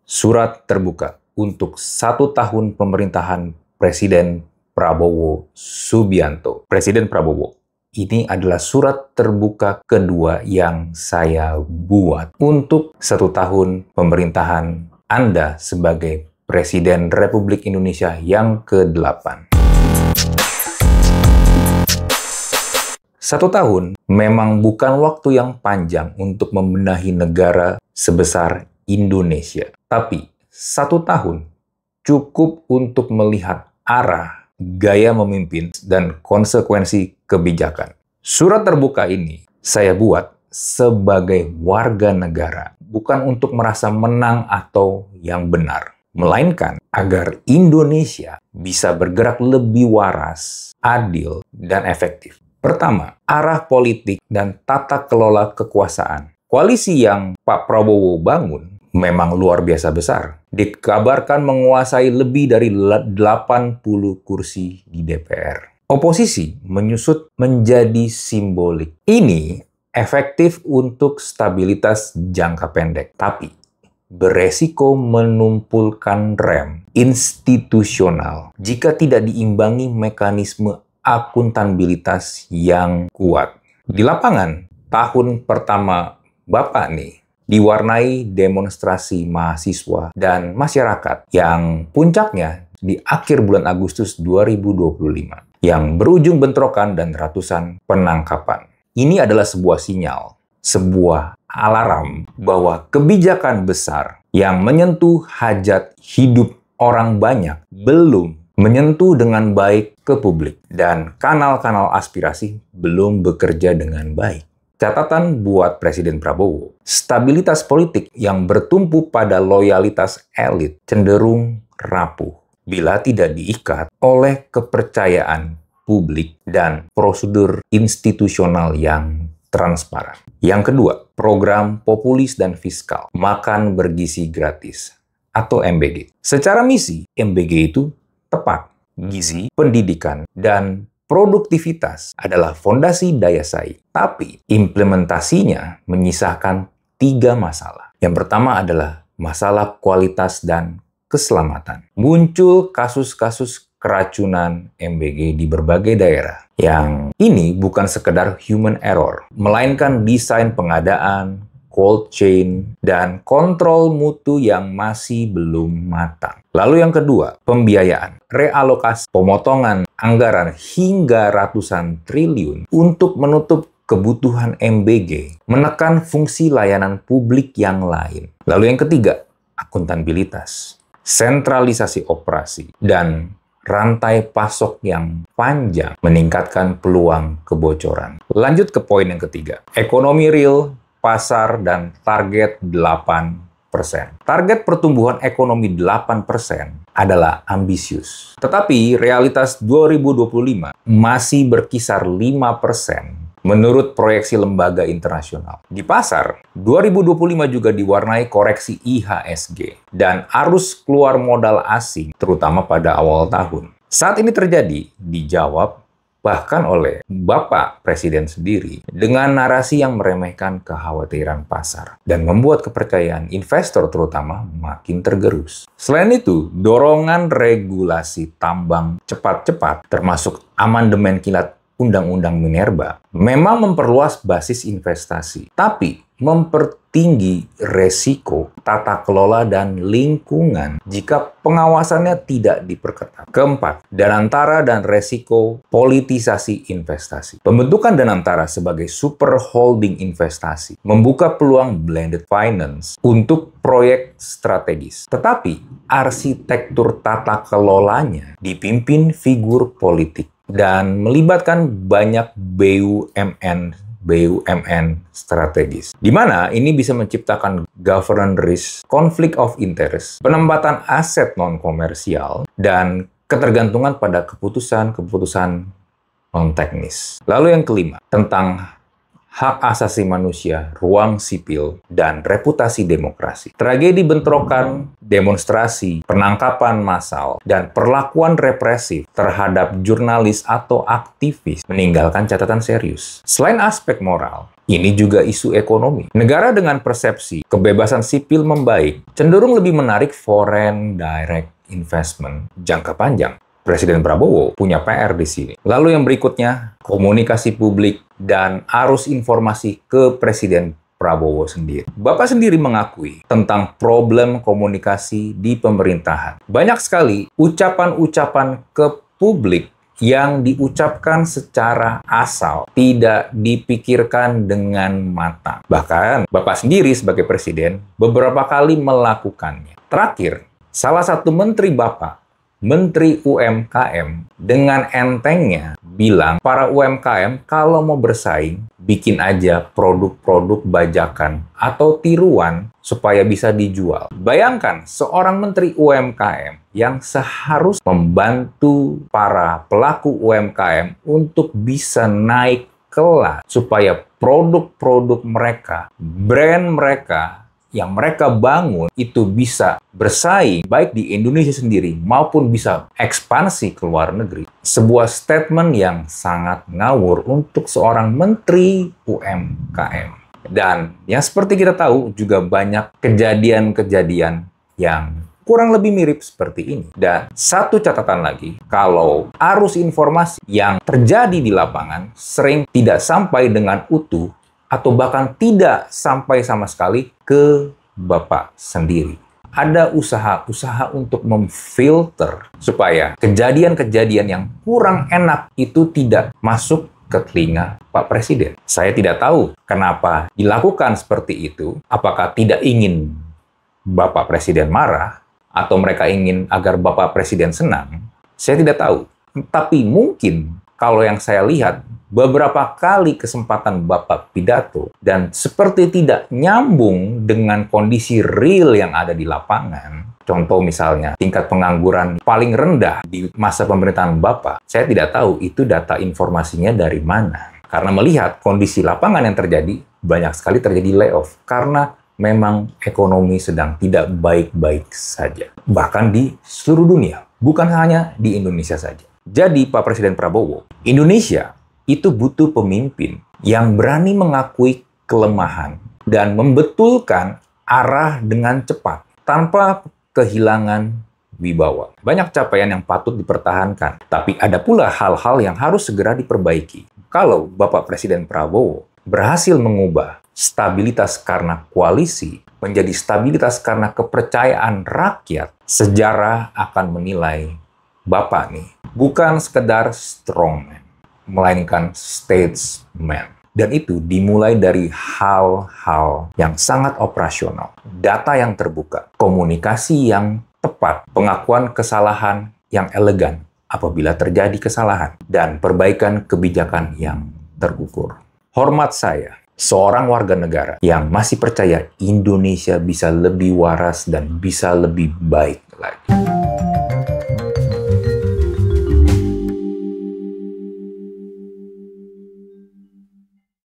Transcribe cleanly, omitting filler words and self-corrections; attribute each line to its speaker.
Speaker 1: Surat terbuka untuk 1 tahun pemerintahan Presiden Prabowo Subianto. Presiden Prabowo, ini adalah surat terbuka kedua yang saya buat untuk 1 tahun pemerintahan Anda sebagai Presiden Republik Indonesia yang ke-8. 1 tahun memang bukan waktu yang panjang untuk membenahi negara sebesar Indonesia. Tapi 1 tahun cukup untuk melihat arah, gaya memimpin, dan konsekuensi kebijakan. Surat terbuka ini saya buat sebagai warga negara, bukan untuk merasa menang atau yang benar, melainkan agar Indonesia bisa bergerak lebih waras, adil, dan efektif. Pertama, arah politik dan tata kelola kekuasaan. Koalisi yang Pak Prabowo bangun memang luar biasa besar. Dikabarkan menguasai lebih dari 80 kursi di DPR. Oposisi menyusut menjadi simbolik. Ini efektif untuk stabilitas jangka pendek, tapi beresiko menumpulkan rem institusional jika tidak diimbangi mekanisme akuntabilitas yang kuat. Di lapangan, tahun pertama Bapak nih diwarnai demonstrasi mahasiswa dan masyarakat yang puncaknya di akhir bulan Agustus 2025 yang berujung bentrokan dan ratusan penangkapan. Ini adalah sebuah sinyal, sebuah alarm bahwa kebijakan besar yang menyentuh hajat hidup orang banyak belum menyentuh dengan baik ke publik dan kanal-kanal aspirasi belum bekerja dengan baik. Catatan buat Presiden Prabowo, stabilitas politik yang bertumpu pada loyalitas elit cenderung rapuh bila tidak diikat oleh kepercayaan publik dan prosedur institusional yang transparan. Yang kedua, program populis dan fiskal, makan bergizi gratis atau MBG. Secara misi, MBG itu tepat, gizi, pendidikan, dan produktivitas adalah fondasi daya saing, tapi implementasinya menyisakan 3 masalah. Yang pertama adalah masalah kualitas dan keselamatan. Muncul kasus-kasus keracunan MBG di berbagai daerah. Yang ini bukan sekedar human error, melainkan desain pengadaan, cold chain, dan kontrol mutu yang masih belum matang. Lalu yang kedua, pembiayaan, realokasi, pemotongan anggaran hingga ratusan triliun untuk menutup kebutuhan MBG, menekan fungsi layanan publik yang lain. Lalu yang ketiga, akuntabilitas, sentralisasi operasi, dan rantai pasok yang panjang meningkatkan peluang kebocoran. Lanjut ke poin yang ketiga, ekonomi real, pasar, dan target 8%. Target pertumbuhan ekonomi 8% adalah ambisius. Tetapi realitas 2025 masih berkisar 5% menurut proyeksi lembaga internasional. Di pasar, 2025 juga diwarnai koreksi IHSG dan arus keluar modal asing, terutama pada awal tahun. Saat ini terjadi, dijawab bahkan oleh Bapak Presiden sendiri dengan narasi yang meremehkan kekhawatiran pasar dan membuat kepercayaan investor terutama makin tergerus. Selain itu, dorongan regulasi tambang cepat-cepat termasuk amandemen kilat Undang-Undang Minerba memang memperluas basis investasi, tapi mempertinggi resiko tata kelola dan lingkungan jika pengawasannya tidak diperketat. Keempat, Danantara dan resiko politisasi investasi. Pembentukan Danantara sebagai super holding investasi membuka peluang blended finance untuk proyek strategis. Tetapi arsitektur tata kelolanya dipimpin figur politik dan melibatkan banyak BUMN strategis, di mana ini bisa menciptakan governance risk, conflict of interest, penempatan aset non-komersial, dan ketergantungan pada keputusan-keputusan non-teknis. Lalu yang kelima, tentang hak asasi manusia, ruang sipil, dan reputasi demokrasi. Tragedi bentrokan, demonstrasi, penangkapan massal, dan perlakuan represif terhadap jurnalis atau aktivis meninggalkan catatan serius. Selain aspek moral, Ini juga isu ekonomi. Negara dengan persepsi kebebasan sipil membaik cenderung lebih menarik foreign direct investment jangka panjang. Presiden Prabowo punya PR di sini. Lalu yang berikutnya, komunikasi publik dan arus informasi ke Presiden Prabowo sendiri. Bapak sendiri mengakui tentang problem komunikasi di pemerintahan. Banyak sekali ucapan-ucapan ke publik yang diucapkan secara asal, tidak dipikirkan dengan matang. Bahkan Bapak sendiri sebagai presiden beberapa kali melakukannya. Terakhir, salah satu menteri Bapak, Menteri UMKM, dengan entengnya bilang para UMKM kalau mau bersaing, bikin aja produk-produk bajakan atau tiruan supaya bisa dijual. Bayangkan seorang Menteri UMKM yang seharus membantu para pelaku UMKM untuk bisa naik kelas supaya produk-produk mereka, brand mereka yang mereka bangun itu bisa bersaing baik di Indonesia sendiri maupun bisa ekspansi ke luar negeri. Sebuah statement yang sangat ngawur untuk seorang menteri UMKM. Dan yang seperti kita tahu juga banyak kejadian-kejadian yang kurang lebih mirip seperti ini. Dan satu catatan lagi, kalau arus informasi yang terjadi di lapangan sering tidak sampai dengan utuh atau bahkan tidak sampai sama sekali ke Bapak sendiri. Ada usaha-usaha untuk memfilter supaya kejadian-kejadian yang kurang enak itu tidak masuk ke telinga Pak Presiden. Saya tidak tahu kenapa dilakukan seperti itu. Apakah tidak ingin Bapak Presiden marah atau mereka ingin agar Bapak Presiden senang? Saya tidak tahu. Tapi mungkin kalau yang saya lihat beberapa kali kesempatan Bapak pidato dan seperti tidak nyambung dengan kondisi real yang ada di lapangan. Contoh misalnya, tingkat pengangguran paling rendah di masa pemerintahan Bapak. Saya tidak tahu itu data informasinya dari mana. Karena melihat kondisi lapangan yang terjadi, banyak sekali terjadi layoff. Karena memang ekonomi sedang tidak baik-baik saja. Bahkan di seluruh dunia, bukan hanya di Indonesia saja. Jadi Pak Presiden Prabowo, Indonesia itu butuh pemimpin yang berani mengakui kelemahan dan membetulkan arah dengan cepat tanpa kehilangan wibawa. Banyak capaian yang patut dipertahankan, tapi ada pula hal-hal yang harus segera diperbaiki. Kalau Bapak Presiden Prabowo berhasil mengubah stabilitas karena koalisi menjadi stabilitas karena kepercayaan rakyat, sejarah akan menilai Bapak nih bukan sekedar strongman, melainkan statesman. Dan itu dimulai dari hal-hal yang sangat operasional. Data yang terbuka, komunikasi yang tepat, pengakuan kesalahan yang elegan apabila terjadi kesalahan, dan perbaikan kebijakan yang terukur. Hormat saya, seorang warga negara yang masih percaya Indonesia bisa lebih waras dan bisa lebih baik lagi.